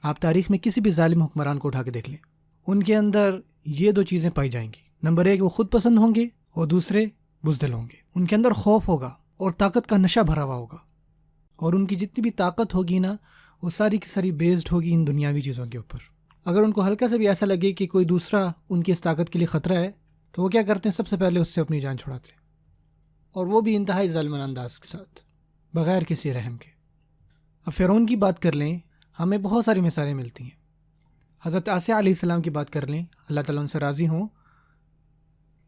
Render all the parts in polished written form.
آپ تاریخ میں کسی بھی ظالم حکمران کو اٹھا کے دیکھ لیں، ان کے اندر یہ دو چیزیں پائی جائیں گی۔ نمبر 1 وہ خود پسند ہوں گے، اور دوسرے بزدل ہوں گے۔ ان کے اندر خوف ہوگا اور طاقت کا نشہ بھرا ہوا ہوگا، اور ان کی جتنی بھی طاقت ہوگی نا وہ ساری کی ساری بیسڈ ہوگی ان دنیاوی چیزوں کے اوپر۔ اگر ان کو ہلکا سے بھی ایسا لگے کہ کوئی دوسرا ان کی اس طاقت کے لیے خطرہ ہے تو وہ کیا کرتے ہیں؟ سب سے پہلے اس سے اپنی جان چھڑاتے ہیں، اور وہ بھی انتہائی ظالمانہ انداز کے ساتھ، بغیر کسی رحم کے۔ اب فرعون کی بات کر لیں، ہمیں بہت ساری مثالیں ملتی ہیں۔ حضرت آسیہ علیہ السلام کی بات کر لیں، اللہ تعالیٰ ان سے راضی ہوں،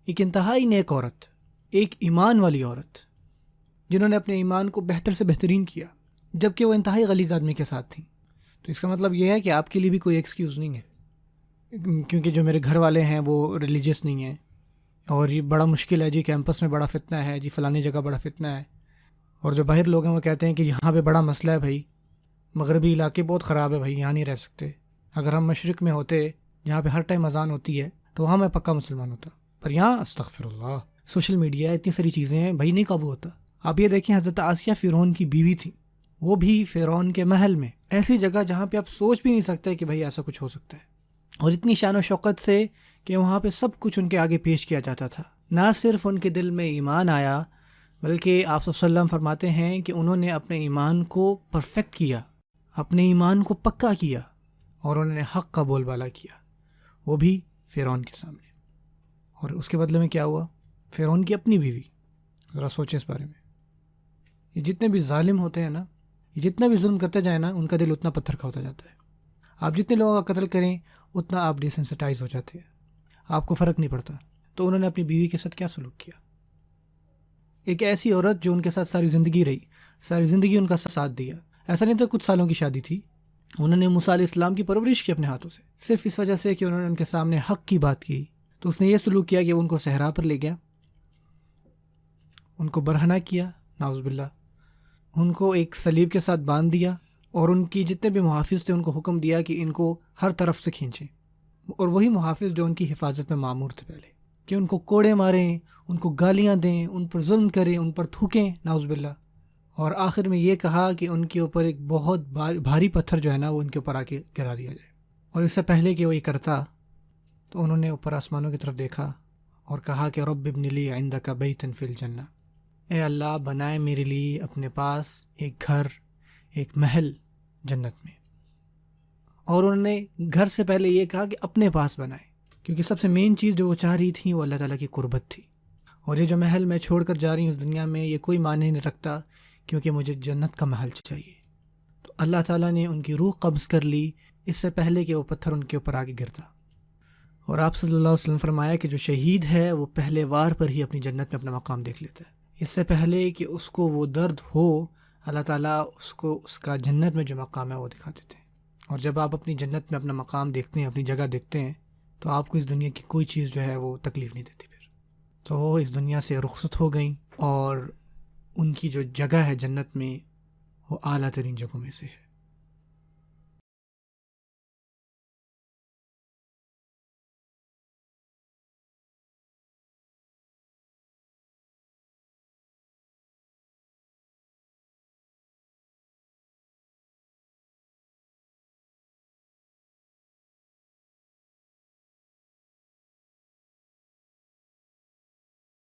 ایک انتہائی نیک عورت، ایک ایمان والی عورت، جنہوں نے اپنے ایمان کو بہتر سے بہترین کیا، جبکہ وہ انتہائی غلیظ آدمی کے ساتھ تھیں۔ تو اس کا مطلب یہ ہے کہ آپ کے لیے بھی کوئی ایکسکیوز نہیں ہے، کیونکہ جو میرے گھر والے ہیں وہ ریلیجیس نہیں ہیں، اور یہ بڑا مشکل ہے جی، کیمپس میں بڑا فتنہ ہے جی، فلانی جگہ بڑا فتنہ ہے، اور جو باہر لوگ ہیں وہ کہتے ہیں کہ یہاں پہ بڑا مسئلہ ہے بھائی، مغربی علاقے بہت خراب ہے بھائی، یہاں نہیں رہ سکتے۔ اگر ہم مشرق میں ہوتے جہاں پہ ہر ٹائم اذان ہوتی ہے تو وہاں میں پکا مسلمان ہوتا، پر یہاں استغفر اللہ، سوشل میڈیا، اتنی ساری چیزیں ہیں بھائی، نہیں قابو ہوتا۔ آپ یہ دیکھیں، حضرت آسیہ فرعون کی بیوی تھی، وہ بھی فرعون کے محل میں، ایسی جگہ جہاں پہ آپ سوچ بھی نہیں سکتے کہ بھائی ایسا کچھ ہو سکتا ہے، اور اتنی شان و شوکت سے کہ وہاں پہ سب کچھ ان کے آگے پیش کیا جاتا تھا۔ نہ صرف ان کے دل میں ایمان آیا، بلکہ آپ صلی اللہ علیہ وسلم فرماتے ہیں کہ انہوں نے اپنے ایمان کو پرفیکٹ کیا، اپنے ایمان کو پکا کیا، اور انہوں نے حق کا بول بالا کیا، وہ بھی فرعون کے سامنے۔ اور اس کے بدلے میں کیا ہوا؟ فرعون کی اپنی بیوی، ذرا سوچیں اس بارے میں۔ یہ جتنے بھی ظالم ہوتے ہیں نا، یہ جتنا بھی ظلم کرتے جائیں نا، ان کا دل اتنا پتھر کا ہوتا جاتا ہے۔ آپ جتنے لوگوں کا قتل کریں اتنا آپ ڈیسنسٹائز ہو جاتے ہیں، آپ کو فرق نہیں پڑتا۔ تو انہوں نے اپنی بیوی کے ساتھ کیا سلوک کیا؟ ایک ایسی عورت جو ان کے ساتھ ساری زندگی رہی، ساری زندگی ان کا ساتھ دیا، ایسا نہیں تھا کچھ سالوں کی شادی تھی، انہوں نے موسیٰ علیہ السلام کی پرورش کی اپنے ہاتھوں سے، صرف اس وجہ سے کہ انہوں نے ان کے سامنے حق کی بات کی، تو اس نے یہ سلوک کیا کہ وہ ان کو صحرا پر لے گیا، ان کو برہنہ کیا، نعوذ باللہ، ان کو ایک صلیب کے ساتھ باندھ دیا، اور ان کی جتنے بھی محافظ تھے ان کو حکم دیا کہ ان کو ہر طرف سے کھینچیں، اور وہی محافظ جو ان کی حفاظت میں مامور تھے پہلے، کہ ان کو کوڑے ماریں، ان کو گالیاں دیں، ان پر ظلم کریں، ان پر تھوکیں، نعوذ باللہ، اور آخر میں یہ کہا کہ ان کے اوپر ایک بہت بھاری پتھر جو ہے نا وہ ان کے اوپر آ کے گرا دیا جائے۔ اور اس سے پہلے کہ وہ یہ کرتا تو انہوں نے اوپر آسمانوں کی طرف دیکھا اور کہا کہ رب ابن لی عندک بیتا فی الجنہ، اے اللہ بنائے میرے لیے اپنے پاس ایک گھر، ایک محل جنت میں۔ اور انہوں نے گھر سے پہلے یہ کہا کہ اپنے پاس بنائے، کیونکہ سب سے مین چیز جو وہ چاہ رہی تھی وہ اللہ تعالیٰ کی قربت تھی، اور یہ جو محل میں چھوڑ کر جا رہی ہوں اس دنیا میں، یہ کوئی معنی نہیں رکھتا کیونکہ مجھے جنت کا محل چاہیے۔ تو اللہ تعالیٰ نے ان کی روح قبض کر لی اس سے پہلے کہ وہ پتھر ان کے اوپر آگے گرتا۔ اور آپ صلی اللہ علیہ وسلم فرمایا کہ جو شہید ہے وہ پہلے وار پر ہی اپنی جنت میں اپنا مقام دیکھ لیتا ہے، اس سے پہلے کہ اس کو وہ درد ہو، اللہ تعالیٰ اس کو اس کا جنت میں جو مقام ہے وہ دکھا دیتے ہیں۔ اور جب آپ اپنی جنت میں اپنا مقام دیکھتے ہیں، اپنی جگہ دیکھتے ہیں، تو آپ کو اس دنیا کی کوئی چیز جو ہے وہ تکلیف نہیں دیتی پھر۔ تو وہ اس دنیا سے رخصت ہو گئیں، اور ان کی جو جگہ ہے جنت میں وہ اعلیٰ ترین جگہوں میں سے ہے۔